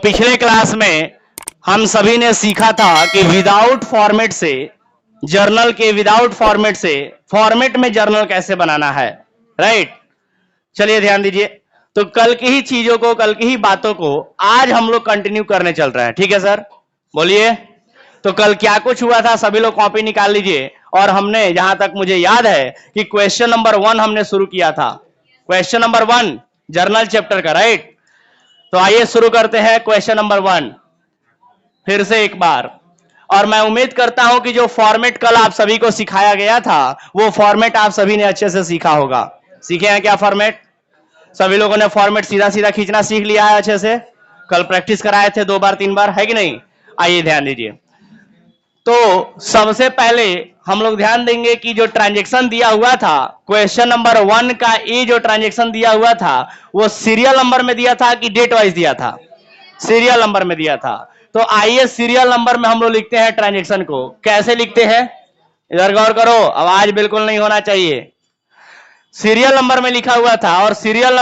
पिछले क्लास में हम सभी ने सीखा था कि विदाउट फॉर्मेट से जर्नल के विदाउट फॉर्मेट से फॉर्मेट में जर्नल कैसे बनाना है, राइट। चलिए ध्यान दीजिए। तो कल की ही चीजों को, कल की ही बातों को आज हम लोग कंटिन्यू करने चल रहे हैं, ठीक है सर? बोलिए। तो कल क्या कुछ हुआ था, सभी लोग कॉपी निकाल लीजिए। और हमने, जहां तक मुझे याद है, कि क्वेश्चन नंबर 1 हमने शुरू किया था। क्वेश्चन नंबर 1 जर्नल चैप्टर का, राइट। तो आइए शुरू करते हैं क्वेश्चन नंबर 1 फिर से एक बार। और मैं उम्मीद करता हूं कि जो फॉर्मेट कल आप सभी को सिखाया गया था वो फॉर्मेट आप सभी ने अच्छे से सीखा होगा। सीखे हैं क्या फॉर्मेट? सभी लोगों ने फॉर्मेट सीधा सीधा खींचना सीख लिया है अच्छे से? कल प्रैक्टिस कराए थे 2 बार 3 बार, है कि नहीं? आइए ध्यान दीजिए। तो सबसे पहले हम लोग ध्यान देंगे कि जो ट्रांजैक्शन दिया हुआ था क्वेश्चन नंबर 1 का, ये जो ट्रांजैक्शन दिया हुआ था वो सीरियल नंबर में दिया था कि डेट वाइज दिया था? सीरियल नंबर में दिया था। तो आइए सीरियल नंबर में हम लोग लिखते हैं ट्रांजैक्शन को। कैसे लिखते हैं? इधर गौर करो, आवाज बिल्कुल नहीं होना चाहिए। सीरियल नंबर में लिखा हुआ था और सीरियल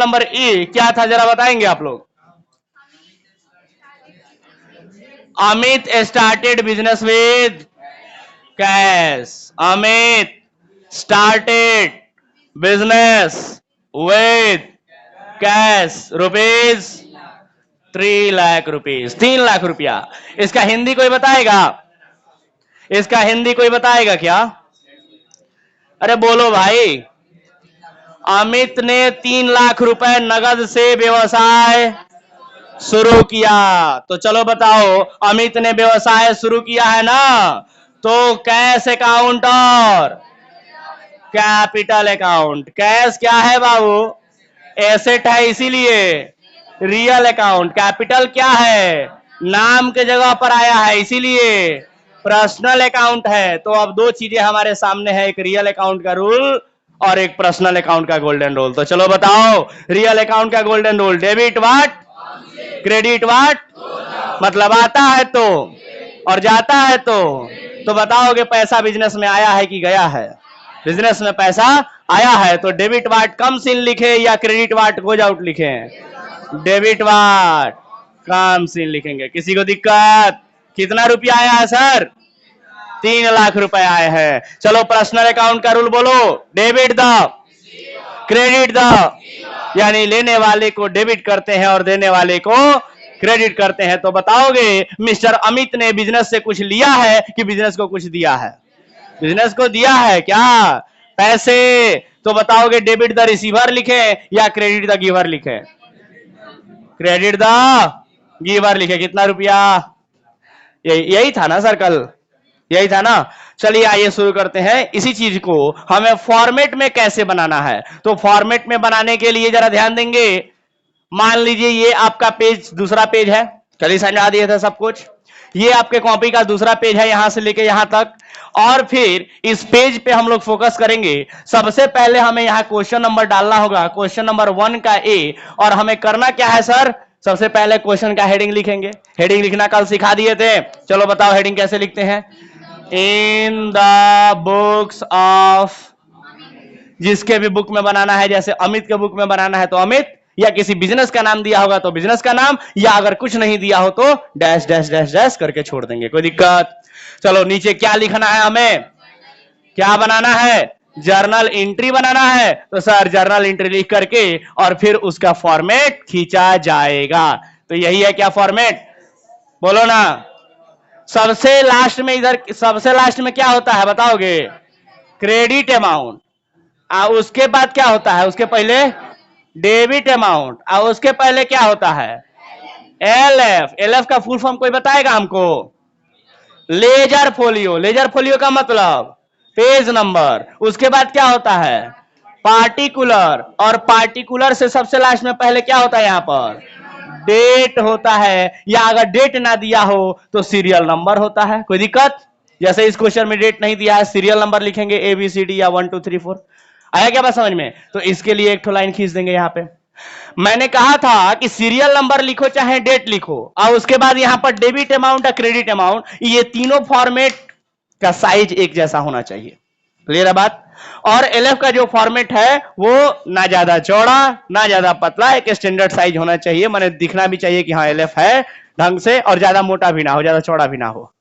नंबर ए क्या था जरा बताएंगे आप लोग? Amit started business with cash. Amit started business with cash rupees 3 lakh rupees, 3 lakh रुपया। इसका हिंदी कोई बताएगा? इसका हिंदी कोई बताएगा क्या? अरे बोलो भाई। अमित ने 3 लाख रुपए नगद से व्यवसाय शुरू किया। तो चलो बताओ, अमित ने व्यवसाय शुरू किया है ना, तो कैश अकाउंट और कैपिटल अकाउंट। कैश क्या है बाबू? एसेट है, इसीलिए रियल अकाउंट। कैपिटल क्या है? नाम के जगह पर आया है, इसीलिए पर्सनल अकाउंट है। तो अब 2 चीजें हमारे सामने है, एक रियल अकाउंट का रूल और एक पर्सनल अकाउंट का गोल्डन रूल। तो चलो बताओ, रियल अकाउंट का golden rule, debit what, credit what. मतलब आता है तो और जाता है तो बताओगे पैसा बिजनेस में आया है कि गया है? बिजनेस में पैसा आया है तो डेबिट वाट कम सीन लिखे या क्रेडिट वाट गोज आउट लिखे? डेबिट वाट कम सीन लिखेंगे। किसी को दिक्कत? कितना रुपया आया है सर? 3 लाख रुपए आए हैं। चलो पर्सनल अकाउंट का रूल बोलो। डेबिट द क्रेडिट द, यानी लेने वाले को डेबिट करते हैं और देने वाले को क्रेडिट करते हैं। तो बताओगे मिस्टर अमित ने बिजनेस से कुछ लिया है कि बिजनेस को कुछ दिया है? बिजनेस को दिया है क्या पैसे? तो बताओगे डेबिट द रिसीवर लिखे या क्रेडिट द गिवर लिखे? क्रेडिट द गिवर लिखे। कितना रुपया? यही था ना सर कल? यही था ना? चलिए आइए शुरू करते हैं। इसी चीज को हमें फॉर्मेट में कैसे बनाना है, तो फॉर्मेट में बनाने के लिए जरा ध्यान देंगे। मान लीजिए ये आपका पेज, दूसरा पेज है, कल ही समझा दिए थे सब कुछ। ये आपके कॉपी का दूसरा पेज है, यहां से लेके यहां तक। और फिर इस पेज पे हम लोग फोकस करेंगे। सबसे पहले हमें यहां क्वेश्चन नंबर डालना होगा, क्वेश्चन नंबर 1 का ए। और हमें करना क्या है सर? सबसे पहले क्वेश्चन का हेडिंग लिखेंगे। हेडिंग लिखना कल सिखा दिए थे। चलो बताओ हेडिंग कैसे लिखते हैं? इन द बुक्स ऑफ, जिसके भी बुक में बनाना है, जैसे अमित के बुक में बनाना है तो अमित, या किसी बिजनेस का नाम दिया होगा तो बिजनेस का नाम, या अगर कुछ नहीं दिया हो तो डैश डैश डैश डैश करके छोड़ देंगे। कोई दिक्कत? चलो नीचे क्या लिखना है हमें? क्या बनाना है? जर्नल एंट्री बनाना है। तो सर जर्नल एंट्री लिख करके और फिर उसका फॉर्मेट खींचा जाएगा। तो यही है क्या फॉर्मेट? बोलो ना। सबसे लास्ट में, इधर सबसे लास्ट में क्या होता है बताओगे? Credit amount. उसके बाद क्या होता है? उसके पहले डेबिट अमाउंट। और उसके पहले क्या होता है? एलएफ। एलएफ का फुल फॉर्म कोई बताएगा हमको? Ledger folio. लेजर फोलियो का मतलब पेज नंबर। उसके बाद क्या होता है? पार्टिकुलर। और पार्टिकुलर से सबसे लास्ट में पहले क्या होता है? यहां पर डेट होता है, या अगर डेट ना दिया हो तो सीरियल नंबर होता है। कोई दिक्कत? जैसे इस क्वेश्चन में डेट नहीं दिया है, सीरियल नंबर लिखेंगे ABCD या 1 2 3 4। आया क्या बात समझ में? तो इसके लिए एक ठो लाइन खींच देंगे यहां पे। मैंने कहा था कि सीरियल नंबर लिखो चाहे डेट लिखो, और उसके बाद यहां पर डेबिट अमाउंट या क्रेडिट अमाउंट, ये तीनों फॉर्मेट का साइज एक जैसा होना चाहिए। क्लियर है बात। और एलएफ का जो फॉर्मेट है वो ना ज्यादा चौड़ा ना ज्यादा पतला, एक स्टैंडर्ड साइज होना चाहिए, माने दिखना भी चाहिए कि हाँ एलएफ है ढंग से, और ज्यादा मोटा भी ना हो ज्यादा चौड़ा भी ना हो।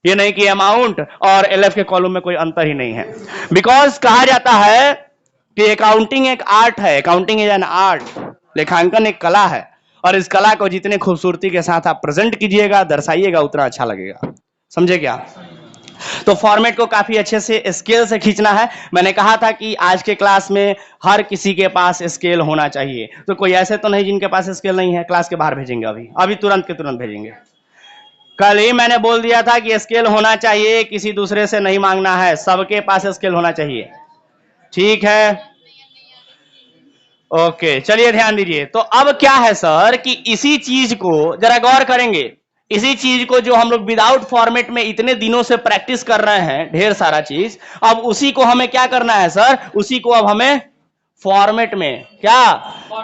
ये नहीं कि अमाउंट और एलएफ के कॉलम में कोई अंतर ही नहीं है। बिकॉज कहा जाता है कि अकाउंटिंग एक आर्ट है, अकाउंटिंग इज एन आर्ट, लेखांकन एक कला है, और इस कला को जितने खूबसूरती के साथ आप प्रेजेंट कीजिएगा दर्शाइएगा उतना अच्छा लगेगा। समझे क्या? तो फॉर्मेट को काफी अच्छे से स्केल से खींचना है। मैंने कहा था कि आज के क्लास में हर किसी के पास स्केल होना चाहिए, तो कोई ऐसे तो नहीं जिनके पास स्केल नहीं है, क्लास के बाहर भेजेंगे, अभी अभी तुरंत के तुरंत भेजेंगे। कल ही मैंने बोल दिया था कि स्केल होना चाहिए, किसी दूसरे से नहीं मांगना है, सबके पास स्केल होना चाहिए। ठीक है, ओके, चलिए ध्यान दीजिए। तो अब क्या है सर कि इसी चीज को जरा गौर करेंगे, इसी चीज को जो हम लोग विदाउट फॉर्मेट में इतने दिनों से प्रैक्टिस कर रहे हैं ढेर सारा चीज, अब उसी को हमें क्या करना है सर, उसी को अब हमें फॉर्मेट में, क्या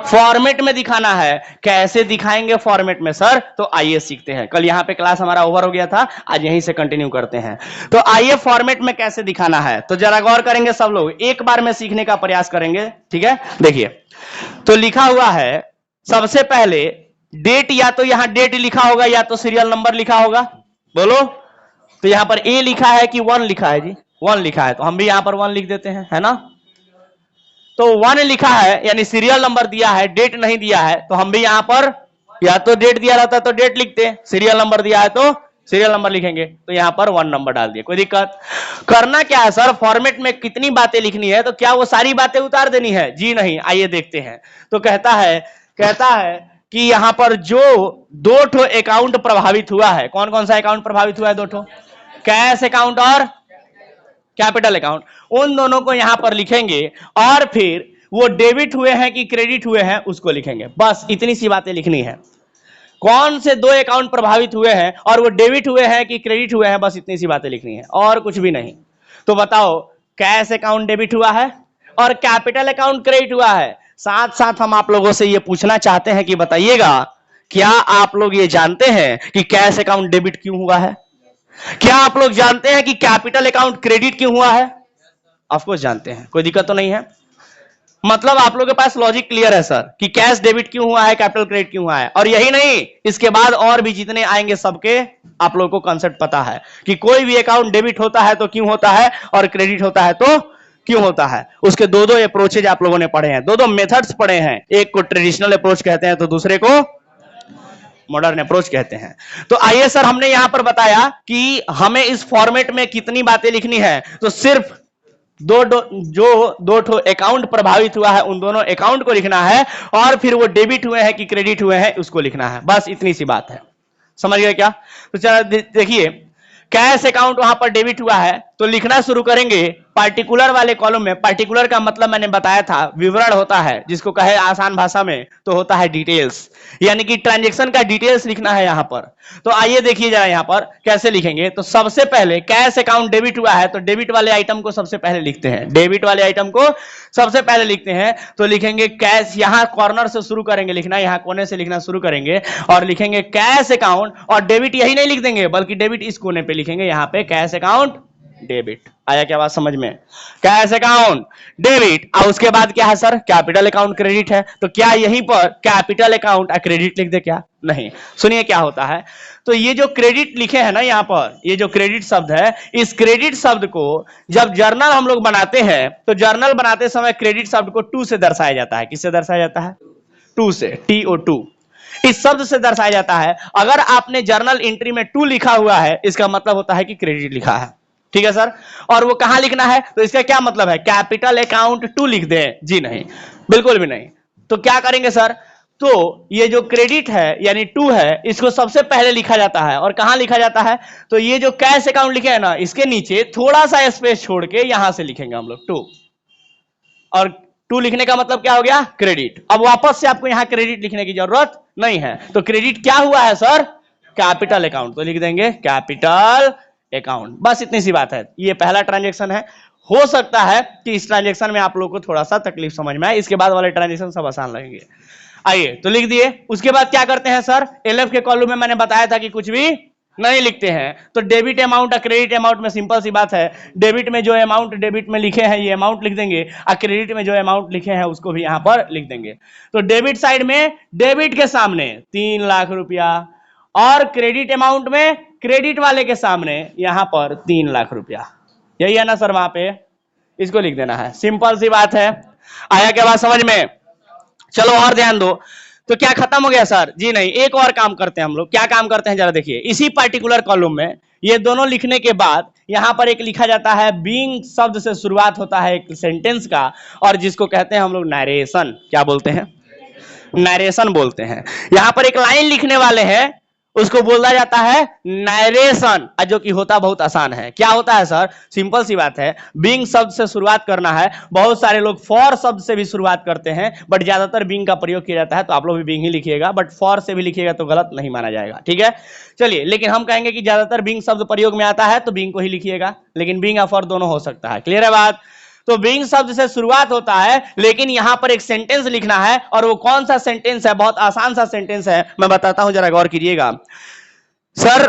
फॉर्मेट में दिखाना है। कैसे दिखाएंगे फॉर्मेट में सर? तो आइए सीखते हैं। कल यहां पे क्लास हमारा ओवर हो गया था, आज यहीं से कंटिन्यू करते हैं। तो आइए फॉर्मेट में कैसे दिखाना है, तो जरा गौर करेंगे सब लोग, एक बार में सीखने का प्रयास करेंगे। ठीक है, देखिए तो लिखा हुआ है सबसे पहले डेट, या तो यहां डेट लिखा होगा या तो सीरियल नंबर लिखा होगा, बोलो। तो यहां पर ए लिखा है कि 1 लिखा है जी? 1 लिखा है, तो हम भी यहां पर 1 लिख देते हैं, है ना। तो 1 लिखा है यानी सीरियल नंबर दिया है, डेट नहीं दिया है, तो हम भी यहां पर या तो डेट दिया रहता तो डेट लिखते, सीरियल नंबर दिया है तो सीरियल नंबर लिखेंगे, तो यहां पर 1 नंबर डाल दिया। कोई दिक्कत? करना क्या है सर, फॉर्मेट में कितनी बातें लिखनी है, तो क्या वो सारी बातें उतार देनी है? जी नहीं, आइए देखते हैं। तो कहता है कि यहां पर जो 2 ठो अकाउंट प्रभावित हुआ है, कौन कौन सा अकाउंट प्रभावित हुआ है? 2 ठो, कैश अकाउंट और कैपिटल अकाउंट, उन दोनों को यहां पर लिखेंगे, और फिर वो डेबिट हुए हैं कि क्रेडिट हुए हैं उसको लिखेंगे। बस इतनी सी बातें लिखनी है। कौन से 2 अकाउंट प्रभावित हुए हैं और वो डेबिट हुए हैं कि क्रेडिट हुए हैं, बस इतनी सी बातें लिखनी है और कुछ भी नहीं। तो बताओ, कैश अकाउंट डेबिट हुआ है और कैपिटल अकाउंट क्रेडिट हुआ है। साथ साथ हम आप लोगों से ये पूछना चाहते हैं कि बताइएगा, क्या आप लोग ये जानते हैं कि कैश अकाउंट डेबिट क्यों हुआ है? क्या आप लोग जानते हैं कि कैपिटल अकाउंट क्रेडिट क्यों हुआ है? ऑफ कोर्स जानते हैं, कोई दिक्कत तो नहीं है। मतलब आप लोगों के पास लॉजिक क्लियर है सर कि कैश डेबिट क्यों हुआ है, कैपिटल क्रेडिट क्यों हुआ है। और यही नहीं, इसके बाद और भी जितने आएंगे सबके आप लोगों को कॉन्सेप्ट पता है कि कोई भी अकाउंट डेबिट होता है तो क्यों होता है, और क्रेडिट होता है तो क्यों होता है। उसके 2 अप्रोचेज आप लोगों ने पढ़े हैं, 2 मेथड्स पढ़े हैं, एक को ट्रेडिशनल अप्रोच कहते हैं तो दूसरे को मॉडर्न अप्रोच कहते हैं। तो आइए सर, हमने यहां पर बताया कि हमें इस फॉर्मेट में कितनी बातें लिखनी है, तो सिर्फ जो 2 ठो अकाउंट प्रभावित हुआ है उन दोनों अकाउंट को लिखना है, और फिर वो डेबिट हुए हैं कि क्रेडिट हुए हैं उसको लिखना है। बस इतनी सी बात है, समझ गए क्या? तो चलो देखिए, कैश अकाउंट वहां पर डेबिट हुआ है तो लिखना शुरू करेंगे पार्टिकुलर वाले कॉलम में। पार्टिकुलर का मतलब मैंने बताया था विवरण होता है, जिसको कहे आसान भाषा में तो होता है डिटेल्स, यानी कि ट्रांजैक्शन का डिटेल्स लिखना है यहां पर। तो आइए देखिए जरा यहां पर कैसे लिखेंगे। तो सबसे पहले कैश अकाउंट डेबिट हुआ है तो डेबिट वाले आइटम को सबसे पहले लिखते हैं, डेबिट वाले आइटम को सबसे पहले लिखते हैं। तो लिखेंगे कैश, यहां कॉर्नर से शुरू करेंगे लिखना, यहां कोने से लिखना शुरू करेंगे और लिखेंगे कैश अकाउंट, और डेबिट यही नहीं लिख देंगे बल्कि डेबिट इस कोने पे लिखेंगे, यहां पे कैश अकाउंट डेबिट। आया क्या बात समझ में? कैश अकाउंट डेबिट, और उसके बाद क्या है सर, कैपिटल अकाउंट क्रेडिट है। तो क्या यहीं पर कैपिटल अकाउंट क्रेडिट लिख दे? क्या नहीं, सुनिए क्या होता है। तो ये जो क्रेडिट लिखे हैं ना यहां पर, ये जो क्रेडिट शब्द है, इस क्रेडिट शब्द को जब जर्नल हम लोग बनाते हैं तो जर्नल बनाते समय क्रेडिट शब्द को 2 से दर्शाया जाता है। किससे दर्शाया जाता है? 2 से, TO2 इस शब्द से दर्शाया जाता है। अगर आपने जर्नल एंट्री में 2 लिखा हुआ है इसका मतलब होता है कि क्रेडिट लिखा है। ठीक है सर, और वो कहां लिखना है, तो इसका क्या मतलब है, कैपिटल अकाउंट 2 लिख दें? जी नहीं, बिल्कुल भी नहीं। तो क्या करेंगे सर, तो ये जो क्रेडिट है यानी 2 है, इसको सबसे पहले लिखा जाता है। और कहां लिखा जाता है, तो ये जो कैश अकाउंट लिखे है ना, इसके नीचे थोड़ा सा स्पेस छोड़ के यहां से लिखेंगे हम लोग 2, और 2 लिखने का मतलब क्या हो गया, क्रेडिट। अब वापस से आपको यहां क्रेडिट लिखने की जरूरत नहीं है। तो क्रेडिट क्या हुआ है सर, कैपिटल अकाउंट, तो लिख देंगे कैपिटल अकाउंट। बस इतनी सी बात है। ये पहला ट्रांजैक्शन है। हो सकता है कि इस ट्रांजैक्शन में आप लोगों को थोड़ा सा तकलीफ समझ में आए, इसके बाद वाले ट्रांजैक्शन सब आसान लगेंगे। आइए तो लिख दिए। उसके बाद क्या करते हैं सर, एलएफ के कॉलम में मैंने बताया था कि कुछ भी नहीं लिखते हैं। तो डेबिट अमाउंट और क्रेडिट अमाउंट में सिंपल सी बात है, डेबिट में जो अमाउंट डेबिट में लिखे हैं ये अमाउंट लिख देंगे, और क्रेडिट में जो अमाउंट लिखे हैं उसको भी यहां पर लिख देंगे। तो डेबिट साइड में डेबिट के सामने 3 लाख रुपया, और क्रेडिट अमाउंट में क्रेडिट वाले के सामने यहां पर 3 लाख रुपया। यही है ना सर, वहां पे इसको लिख देना है। सिंपल सी बात है। आया क्या बात समझ में? चलो और ध्यान दो। तो क्या खत्म हो गया सर? जी नहीं, एक और काम करते हैं हम लोग। क्या काम करते हैं जरा देखिए, इसी पर्टिकुलर कॉलम में ये दोनों लिखने के बाद यहां पर एक लिखा जाता है, बीइंग शब्द से शुरुआत होता है एक सेंटेंस का, और जिसको कहते हैं हम लोग नरेशन। क्या बोलते हैं? नरेशन बोलते हैं। यहां पर एक लाइन लिखने वाले हैं, उसको बोला जाता है नरेशन, जो कि होता बहुत आसान है। क्या होता है सर? सिंपल सी बात है, बीइंग शब्द से शुरुआत करना है। बहुत सारे लोग फॉर शब्द से भी शुरुआत करते हैं, बट ज्यादातर बीइंग का प्रयोग किया जाता है, तो आप लोग भी बीइंग ही लिखिएगा, बट फॉर से भी लिखिएगा तो गलत नहीं माना जाएगा, ठीक है? चलिए, लेकिन हम कहेंगे कि ज्यादातर बीइंग शब्द प्रयोग में आता है तो बीइंग को ही लिखिएगा, लेकिन बीइंग और फॉर दोनों हो सकता है। क्लियर है बात? तो बीइंग शब्द से शुरुआत होता है, लेकिन यहां पर एक सेंटेंस लिखना है, और वो कौन सा सेंटेंस है? बहुत आसान सा सेंटेंस है, मैं बताता हूं, जरा गौर कीजिएगा। सर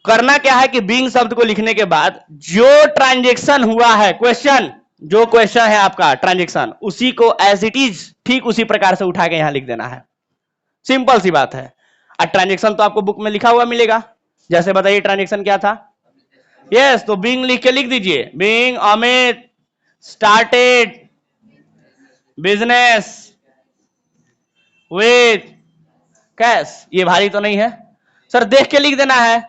करना क्या है कि बीइंग शब्द को लिखने के बाद जो ट्रांजैक्शन हुआ है, क्वेश्चन, जो क्वेश्चन है आपका ट्रांजैक्शन, उसी को एज इट इज ठीक उसी प्रकार से उठा के यहां लिख देना है। सिंपल सी बात है। और ट्रांजैक्शन तो आपको बुक में लिखा हुआ मिलेगा। जैसे बताइए ट्रांजैक्शन क्या था? यस, तो बीइंग लिख के लिख दीजिए, being Amit started business with cash। ये भारी तो नहीं है सर, देख के लिख देना है,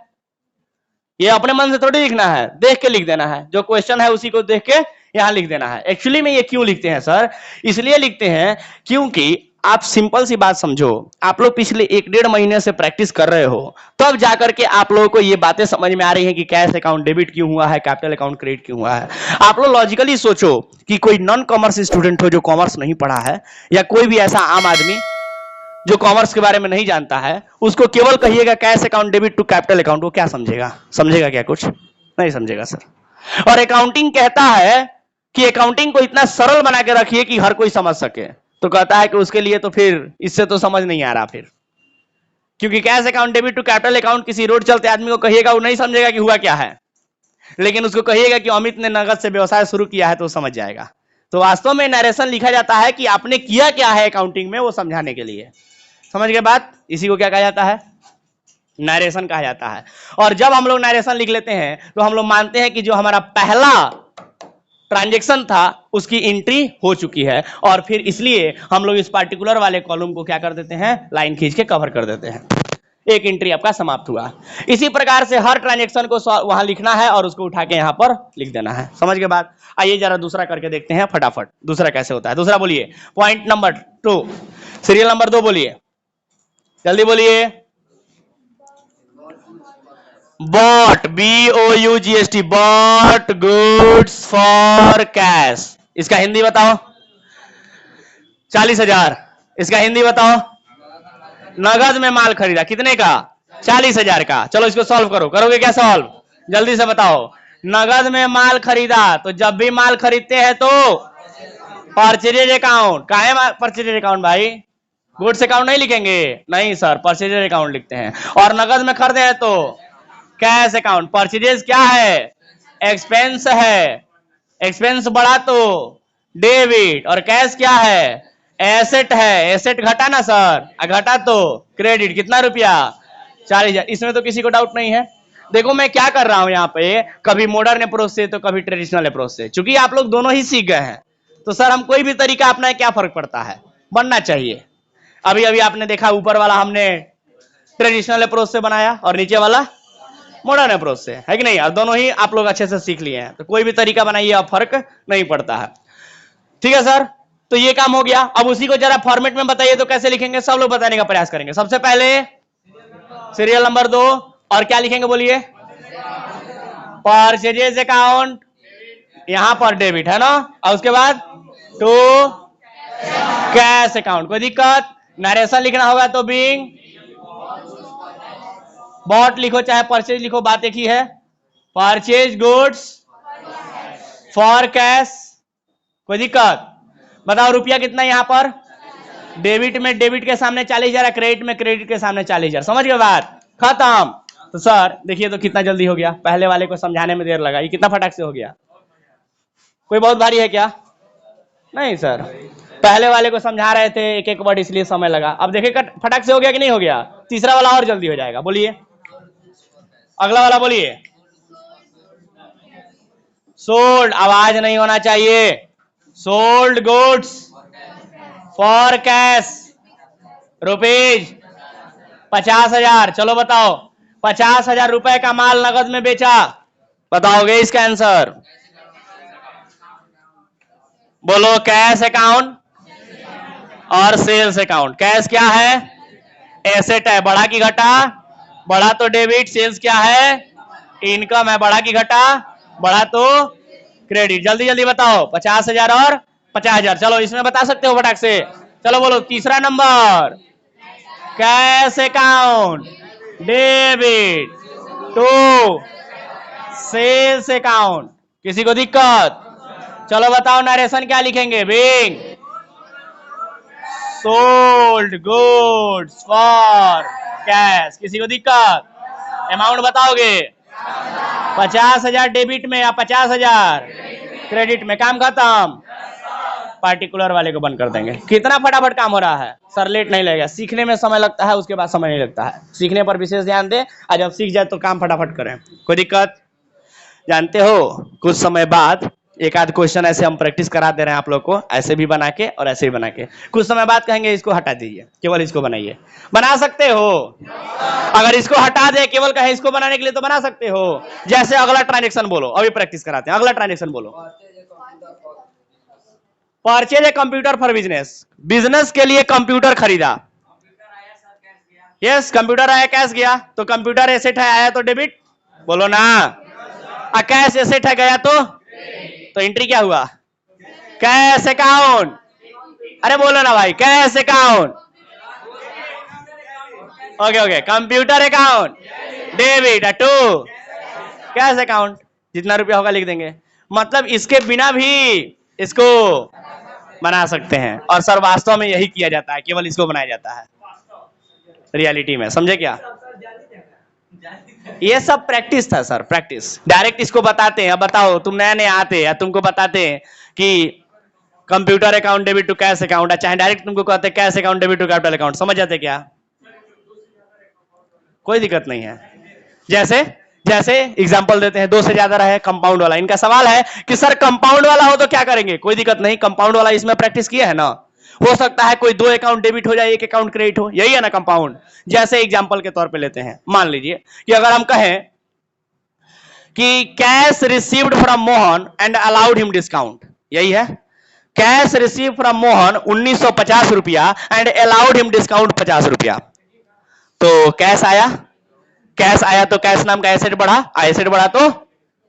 ये अपने मन से थोड़ी लिखना है, देख के लिख देना है। जो क्वेश्चन है उसी को देख के यहां लिख देना है। एक्चुअली में ये क्यों लिखते हैं सर? इसलिए लिखते हैं क्योंकि आप सिंपल सी बात समझो, आप लोग पिछले 1-1.5 महीने से प्रैक्टिस कर रहे हो, तब जाकर के आप लोगों को ये बातें समझ में आ रही हैं कि कैश अकाउंट डेबिट क्यों हुआ है, कैपिटल अकाउंट क्रेडिट क्यों हुआ है। आप लोग लॉजिकली सोचो कि कोई नॉन कॉमर्स स्टूडेंट हो जो कॉमर्स नहीं पढ़ा है, या कोई भी ऐसा आम आदमी जो कॉमर्स के बारे में नहीं जानता है, उसको केवल कहिएगा cash account debit to capital account, वो क्या समझेगा? समझेगा क्या? कुछ नहीं समझेगा सर। और अकाउंटिंग कहता है कि अकाउंटिंग को इतना सरल बना के रखिए कि हर कोई समझ सके, तो कहता है कि उसके लिए तो फिर इससे तो समझ नहीं आ रहा फिर, क्योंकि cash account debit to capital account किसी रोड चलते आदमी को कहिएगा, वो नहीं समझेगा कि हुआ क्या है, लेकिन उसको कहिएगा कि अमित ने नगद से व्यवसाय शुरू किया है तो समझ जाएगा। तो वास्तव में नरेशन लिखा जाता है कि आपने किया क्या है अकाउंटिंग में, वो समझाने के लिए। समझ गए बात? इसी को क्या कहा जाता है? नरेशन कहा जाता है। और जब हम लोग नरेशन लिख लेते हैं तो हम लोग मानते हैं कि जो हमारा पहला ट्रांजैक्शन था उसकी एंट्री हो चुकी है, और फिर इसलिए हम लोग इस पार्टिकुलर वाले कॉलम को क्या कर देते हैं? लाइन खींच के कवर कर देते हैं। एक एंट्री आपका समाप्त हुआ। इसी प्रकार से हर ट्रांजैक्शन को वहां लिखना है और उसको उठा के यहां पर लिख देना है। समझ के बाद आइए जरा दूसरा करके देखते हैं फटाफट, दूसरा कैसे होता है। दूसरा बोलिए, पॉइंट नंबर 2, सीरियल नंबर 2 बोलिए, जल्दी बोलिए। Bought, BOUGST, bought goods for cash. इसका हिंदी बताओ। 40,000। इसका हिंदी बताओ। नगद में माल खरीदा, कितने का? 40,000 का। चलो इसको सॉल्व करो। करोगे क्या सॉल्व? जल्दी से बताओ। नगद में माल खरीदा, तो जब भी माल खरीदते हैं तो परचेज अकाउंट। काहे परचेज अकाउंट भाई? गुड्स अकाउंट नहीं लिखेंगे? नहीं सर, परचेज अकाउंट लिखते हैं। और नगद में खरीदे हैं तो कैश अकाउंट। परचेजेस क्या है? एक्सपेंस है। एक्सपेंस बढ़ा तो डेबिट, और कैश क्या है? एसेट है। एसेट घटा ना सर, घटा तो क्रेडिट। कितना रुपया? 40,000। इसमें तो किसी को डाउट नहीं है। देखो मैं क्या कर रहा हूं यहाँ पे, कभी मॉडर्न अप्रोच से तो कभी ट्रेडिशनल अप्रोच से। चूंकि आप लोग दोनों ही सीख गए हैं, तो सर हम कोई भी तरीका अपना, क्या फर्क पड़ता है? बनना चाहिए। अभी अभी आपने देखा, ऊपर वाला हमने ट्रेडिशनल अप्रोच से बनाया और नीचे वाला मॉडर्न अप्रोच से, है कि नहीं? और दोनों ही आप लोग अच्छे से सीख लिए हैं, तो कोई भी तरीका बनाइए, अब फर्क नहीं पड़ता है। ठीक है सर, तो ये काम हो गया। अब उसी को जरा फॉर्मेट में बताइए तो कैसे लिखेंगे, सब लोग बताने का प्रयास करेंगे। सबसे पहले सीरियल नंबर 2, और क्या लिखेंगे बोलिए? परचेजेस अकाउंट, यहां पर डेबिट है ना, और उसके बाद टू कैश अकाउंट। कोई दिक्कत? नरेशन लिखना होगा तो बीइंग बॉट लिखो चाहे परचेज लिखो, बात एक ही है। Purchase goods for cash. कोई दिक्कत? बताओ रुपया कितना यहां पर? डेबिट में डेबिट के सामने 40,000, क्रेडिट में क्रेडिट के सामने 40,000। समझ गए बात? खत्म। तो सर देखिए तो कितना जल्दी हो गया, पहले वाले को समझाने में देर लगा, ये कितना फटाक से हो गया। कोई बहुत भारी है क्या? नहीं सर, पहले वाले को समझा रहे थे एक एक वर्ड इसलिए समय लगा। अब देखिए फटाक से हो गया कि नहीं हो गया? तीसरा वाला और जल्दी हो जाएगा। बोलिए अगला वाला, बोलिए। सोल्ड, आवाज नहीं होना चाहिए। Sold goods for cash rupees 50,000। चलो बताओ, 50,000 रुपए का माल नगद में बेचा, बताओगे इसका आंसर? बोलो, कैश अकाउंट और सेल्स अकाउंट। कैश क्या है? एसेट है। बढ़ा की घटा? बढ़ा तो डेबिट। सेल्स क्या है? इनकम है। बढ़ा की घटा? बढ़ा तो क्रेडिट। जल्दी जल्दी बताओ, 50,000 और 50,000। चलो इसमें बता सकते हो फटाक से। चलो बोलो तीसरा number, cash account debit to sales account. किसी को दिक्कत? चलो बताओ नरेशन क्या लिखेंगे? Being sold goods for cash. किसी को दिक्कत? अमाउंट बताओगे? 50,000 डेबिट में या 50,000 क्रेडिट में। काम खत्म। पार्टिकुलर वाले को बंद कर देंगे। कितना फटाफट काम हो रहा है सर, लेट नहीं लगेगा। सीखने में समय लगता है, उसके बाद समय नहीं लगता है। सीखने पर विशेष ध्यान दें, और जब सीख जाए तो काम फटाफट करें। कोई दिक्कत? जानते हो कुछ समय बाद एक आध क्वेश्चन ऐसे हम प्रैक्टिस करा दे रहे हैं आप लोग को, ऐसे भी बना के और ऐसे भी बना के। कुछ समय बाद कहेंगे इसको हटा दीजिए, केवल इसको बनाइए। बना सकते हो? अगर इसको हटा दे, केवल कहे इसको बनाने के लिए, तो बना सकते हो। जैसे अगला ट्रांजेक्शन बोलो, अभी प्रैक्टिस कराते हैं। अगला ट्रांजेक्शन बोलो। Purchase a computer for business. Business के लिए कंप्यूटर खरीदा। यस, कंप्यूटर आया, कैश गया। तो कंप्यूटर एसेट है, आया तो डेबिट। बोलो ना। कैश एसेट है, गया तो एंट्री क्या हुआ? Cash account. अरे बोलो ना भाई, cash account. Okay okay, computer account debit to cash account. जितना रुपया होगा लिख देंगे। मतलब इसके बिना भी इसको बना सकते हैं। और सर वास्तव में यही किया जाता है, केवल इसको बनाया जाता है रियलिटी में। समझे क्या? ये सब प्रैक्टिस था सर, प्रैक्टिस। डायरेक्ट इसको बताते हैं। अब बताओ, तुम नया नया आते हैं, तुमको बताते हैं कि computer account debit to cash account, चाहे डायरेक्ट तुमको कहते हैं cash account debit to capital account. समझ जाते क्या? कोई दिक्कत नहीं है। जैसे जैसे एग्जांपल देते हैं, 2 से ज्यादा रहे, कंपाउंड वाला। इनका सवाल है कि सर कंपाउंड वाला हो तो क्या करेंगे? कोई दिक्कत नहीं, कंपाउंड वाला इसमें प्रैक्टिस किया है ना। हो सकता है कोई 2 अकाउंट डेबिट हो जाए, 1 अकाउंट क्रेडिट हो, यही है ना कंपाउंड। जैसे एग्जांपल के तौर पे लेते हैं, मान लीजिए कि अगर हम कहें कि cash received from Mohan and allowed him discount, यही है। कैश रिसीव फ्रॉम मोहन 1950 रुपया एंड अलाउड हिम डिस्काउंट 50 रुपया। तो कैश आया, कैश आया तो कैश नाम का एसेट बढ़ा, एसेट बढ़ा तो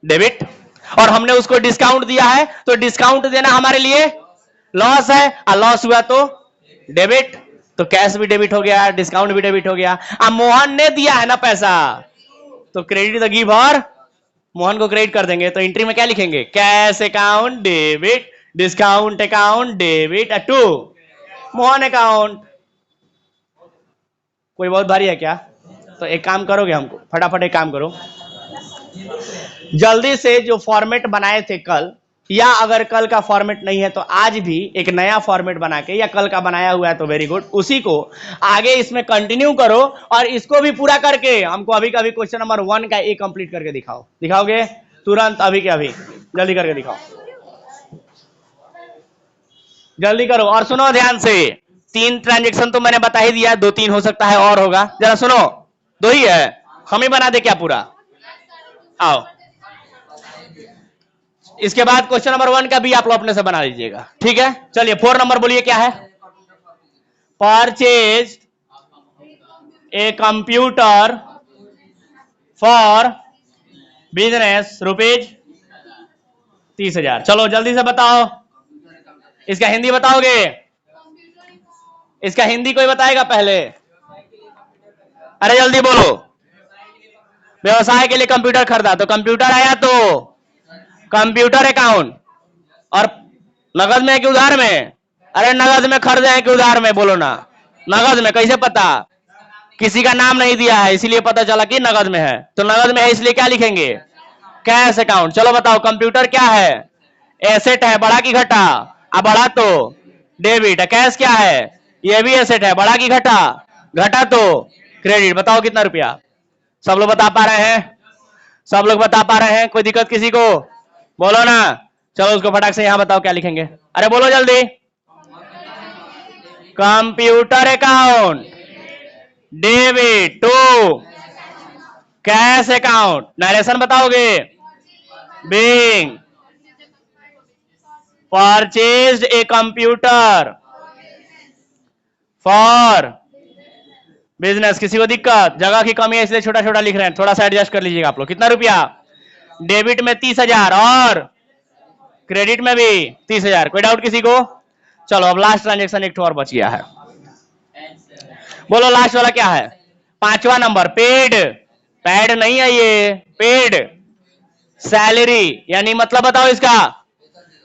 डेबिट। और हमने उसको डिस्काउंट दिया है, तो डिस्काउंट देना हमारे लिए लॉस है, और लॉस हुआ तो डेबिट। तो कैश भी डेबिट हो गया, डिस्काउंट भी डेबिट हो गया। अब मोहन ने दिया है ना पैसा, तो क्रेडिट द गिव और मोहन को क्रेडिट कर देंगे। तो एंट्री में क्या लिखेंगे? Cash account debit discount account debit to Mohan account. कोई बहुत भारी है क्या? तो एक काम करोगे, हमको फटाफट एक काम करो, जल्दी से जो फॉर्मेट बनाए थे कल, या अगर कल का फॉर्मेट नहीं है तो आज भी एक नया फॉर्मेट बना के, या कल का बनाया हुआ है तो वेरी गुड, उसी को आगे इसमें कंटिन्यू करो। और इसको भी पूरा करके हमको अभी का अभी क्वेश्चन नंबर 1 का ए कंप्लीट करके दिखाओ। दिखाओगे तुरंत? अभी के अभी जल्दी करके दिखाओ, जल्दी करो। और सुनो ध्यान से, 3 ट्रांजेक्शन तो मैंने बता ही दिया, 2-3 हो सकता है और होगा। जरा सुनो, 2 ही है, हम ही बना दे क्या पूरा? आओ, इसके बाद क्वेश्चन नंबर 1 का भी आप लोग अपने से बना लीजिएगा, ठीक है? चलिए 4 नंबर बोलिए क्या है? Purchase a computer for business rupees 30,000। चलो जल्दी से बताओ, इसका हिंदी बताओगे? इसका हिंदी कोई बताएगा पहले? अरे जल्दी बोलो। व्यवसाय के लिए कंप्यूटर खरीदा, तो कंप्यूटर आया तो कंप्यूटर अकाउंट। और नगद में कि उधार में? अरे नगद में खरीदे हैं कि उधार में? बोलो ना। नगद में। कैसे पता? किसी का नाम नहीं दिया है इसलिए पता चला कि नगद में है, तो नगद में है इसलिए क्या लिखेंगे, कैश अकाउंट। चलो बताओ कंप्यूटर क्या है, एसेट है, बढ़ा की घटा, अब बढ़ा तो डेबिट है, कैश क्या है, ये भी एसेट है, बढ़ा की घटा, घटा तो क्रेडिट। बताओ कितना रुपया, सब लोग बता पा रहे हैं, सब लोग बता पा रहे हैं, कोई दिक्कत किसी को, बोलो ना। चलो उसको फटाक से यहां बताओ क्या लिखेंगे, अरे बोलो जल्दी। Computer account debit to cash account. Narration बताओगे, being purchased a computer for business. किसी को दिक्कत, जगह की कमी है इसलिए छोटा छोटा लिख रहे हैं, थोड़ा सा एडजस्ट कर लीजिएगा आप लोग। कितना रुपया, डेबिट में 30,000 और क्रेडिट में भी 30,000। कोई डाउट किसी को? चलो अब लास्ट ट्रांजेक्शन एक और बच गया है, बोलो लास्ट वाला क्या है, 5वां नंबर, पेड। पैड नहीं है ये, पेड सैलरी, यानी मतलब बताओ इसका,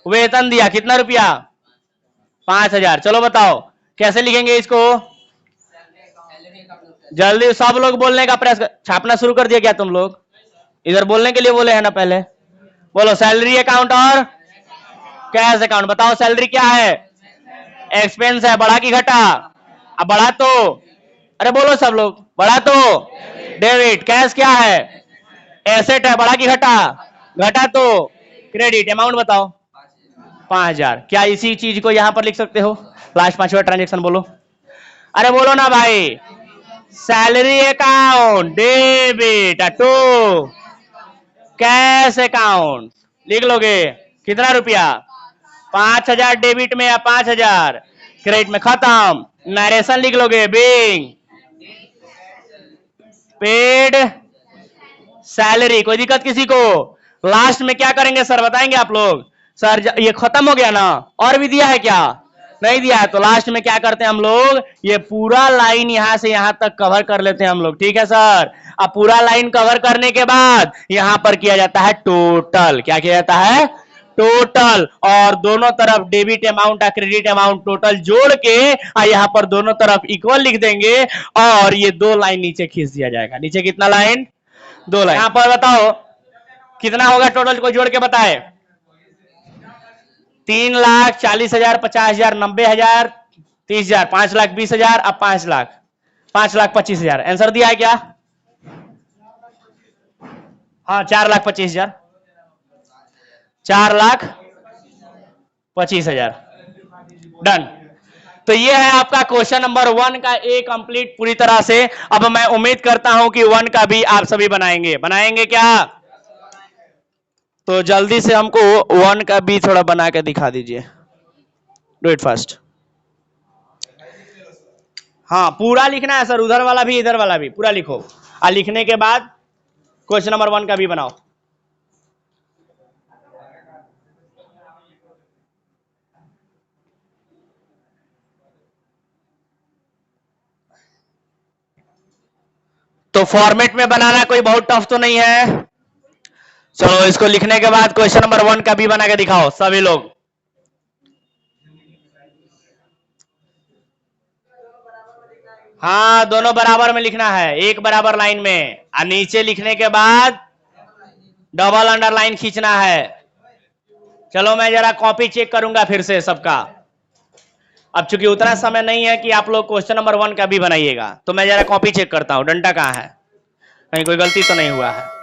वेतन दिया। कितना रुपया, 5,000। चलो बताओ कैसे लिखेंगे इसको, जल्दी सब लोग बोलने का प्रयास छापना शुरू कर दिया क्या तुम लोग, इधर बोलने के लिए बोले हैं ना पहले, बोलो सैलरी अकाउंट और कैश अकाउंट। बताओ सैलरी क्या है, एक्सपेंस है, बढ़ा की घटा, अब बढ़ा तो, अरे बोलो सब लोग, बढ़ा तो डेबिट, कैश क्या है, एसेट है, बढ़ा की घटा, घटा तो क्रेडिट। अमाउंट बताओ 5,000। क्या इसी चीज को यहां पर लिख सकते हो, लास्ट 5वां ट्रांजेक्शन बोलो, अरे बोलो ना भाई, salary account debit to cash account लिख लोगे। कितना रुपया, 5,000 डेबिट में या 5,000 क्रेडिट में, खत्म। नरेशन लिख लोगे, बीइंग पेड सैलरी। कोई दिक्कत किसी को? लास्ट में क्या करेंगे सर बताएंगे आप लोग, सर ये खत्म हो गया ना, और भी दिया है क्या, नहीं दिया है, तो लास्ट में क्या करते हैं हम लोग, ये पूरा लाइन यहां से यहां तक कवर कर लेते हैं हम लोग, ठीक है सर। अब पूरा लाइन कवर करने के बाद यहां पर किया जाता है टोटल, क्या किया जाता है, टोटल, और दोनों तरफ डेबिट अमाउंट और क्रेडिट अमाउंट टोटल जोड़ के यहां पर दोनों तरफ इक्वल लिख देंगे, और ये 2 लाइन नीचे खींच दिया जाएगा। नीचे कितना लाइन, 2 लाइन। यहां पर बताओ कितना होगा टोटल, को जोड़ के बताए, 3,40,000, 50,000, 90,000, 30,000, 5,20,000, अब 5 लाख, 5,25,000। आंसर दिया है क्या, हाँ 4,25,000, 4,25,000, डन। तो ये है आपका क्वेश्चन नंबर 1 का ए कंप्लीट पूरी तरह से। अब मैं उम्मीद करता हूं कि 1 का भी आप सभी बनाएंगे, बनाएंगे क्या, तो जल्दी से हमको 1 का भी थोड़ा बना के दिखा दीजिए, डू इट फास्ट। हाँ पूरा लिखना है सर, उधर वाला भी इधर वाला भी पूरा लिखो, और लिखने के बाद क्वेश्चन नंबर 1 का भी बनाओ। तो फॉर्मेट में बनाना कोई बहुत टफ तो नहीं है। चलो इसको लिखने के बाद क्वेश्चन नंबर 1 का भी बना के दिखाओ सभी लोग। हाँ दोनों बराबर में लिखना है, एक बराबर लाइन में, और नीचे लिखने के बाद डबल अंडरलाइन खींचना है। चलो मैं जरा कॉपी चेक करूंगा फिर से सबका, अब चूंकि उतना समय नहीं है कि आप लोग क्वेश्चन नंबर 1 का भी बनाइएगा, तो मैं जरा कॉपी चेक करता हूं, डंडा कहां है, कहीं कोई गलती तो नहीं हुआ है।